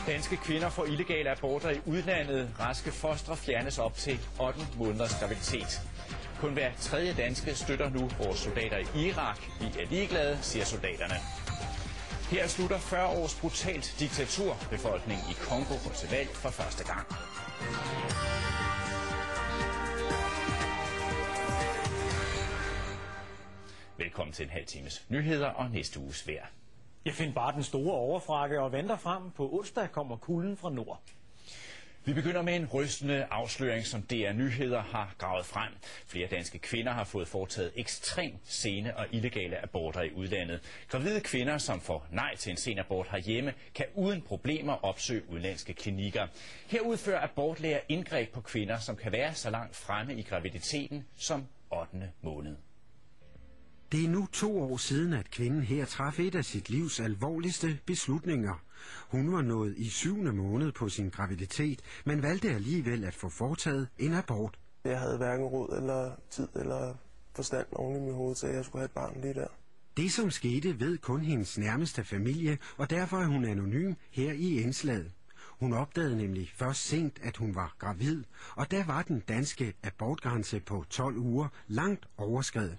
Danske kvinder får illegale aborter i udlandet. Raske fostre fjernes op til 8 måneders graviditet. Kun hver tredje danske støtter nu vores soldater i Irak. Vi er ligeglade, siger soldaterne. Her slutter 40 års brutalt diktatur. Befolkningen i Kongo går til valg for første gang. Velkommen til en halv times nyheder og næste uges vejr. Jeg finder bare den store overfrakke og venter frem. På onsdag kommer kulden fra nord. Vi begynder med en rystende afsløring, som DR Nyheder har gravet frem. Flere danske kvinder har fået foretaget ekstremt sene og illegale aborter i udlandet. Gravide kvinder, som får nej til en sen abort herhjemme, kan uden problemer opsøge udenlandske klinikker. Her udfører abortlæger indgreb på kvinder, som kan være så langt fremme i graviditeten som 8. måned. Det er nu 2 år siden, at kvinden her traf et af sit livs alvorligste beslutninger. Hun var nået i 7. måned på sin graviditet, men valgte alligevel at få foretaget en abort. Jeg havde hverken råd eller tid eller forstand oven i mit hoved til, at jeg skulle have et barn lige der. Det, som skete, ved kun hendes nærmeste familie, og derfor er hun anonym her i indslaget. Hun opdagede nemlig først sent, at hun var gravid, og der var den danske abortgrænse på 12 uger langt overskredet.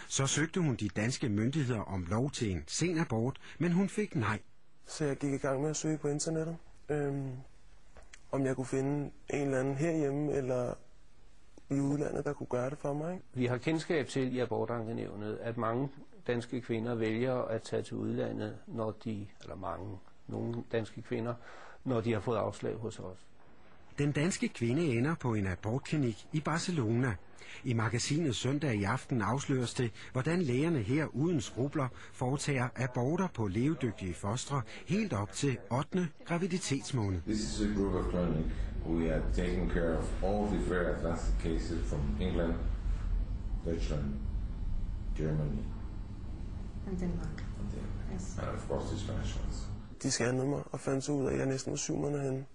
Så søgte hun de danske myndigheder om lov til en sen abort, men hun fik nej. Så jeg gik i gang med at søge på internettet, om jeg kunne finde en eller anden herhjemme eller i udlandet, der kunne gøre det for mig. Ikke? Vi har kendskab til i abortankenævnet, at mange danske kvinder vælger at tage til udlandet, nogle danske kvinder, når de har fået afslag hos os. Den danske kvinde ender på en abortklinik i Barcelona. I magasinet Søndag i aften afsløres det, hvordan lægerne her uden skrubler foretager aborter på levedygtige fostre helt op til 8. graviditetsmåned. This is a group of clinic. We are taking care of all the fair Atlantic cases from England, Deutschland, Germany, and Denmark. Yes. And of course the Spanish ones. De scannede mig og fandt ud af, at jeg næsten var 7 måneder henne.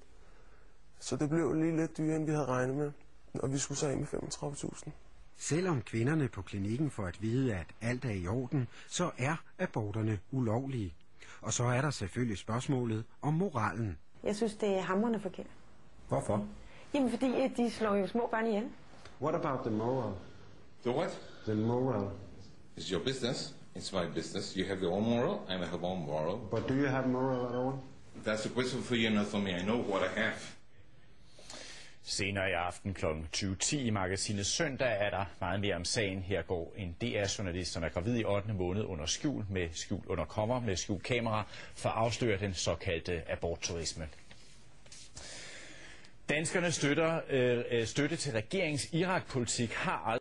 Så det blev lige lidt dyrere, end vi havde regnet med, og vi skulle så af med 35.000. Selvom kvinderne på klinikken får at vide, at alt er i orden, så er aborterne ulovlige. Og så er der selvfølgelig spørgsmålet om moralen. Jeg synes, det er hamrende forkert. Hvorfor? Jamen, fordi de slår jo små børn ihjel. What about the moral? The what? The moral. It's your business. It's my business. You have your own moral, and I have my own moral. But do you have moral at all? That's a question for you, not for me. I know what I have. Senere i aften kl. 20.10 i magasinet Søndag er der meget mere om sagen. Her går en DR-journalist, som er gravid i 8. måned under skjul under cover med skjult kamera, for at afsløre den såkaldte abortturisme. Danskerne støtte til regeringens Irak-politik har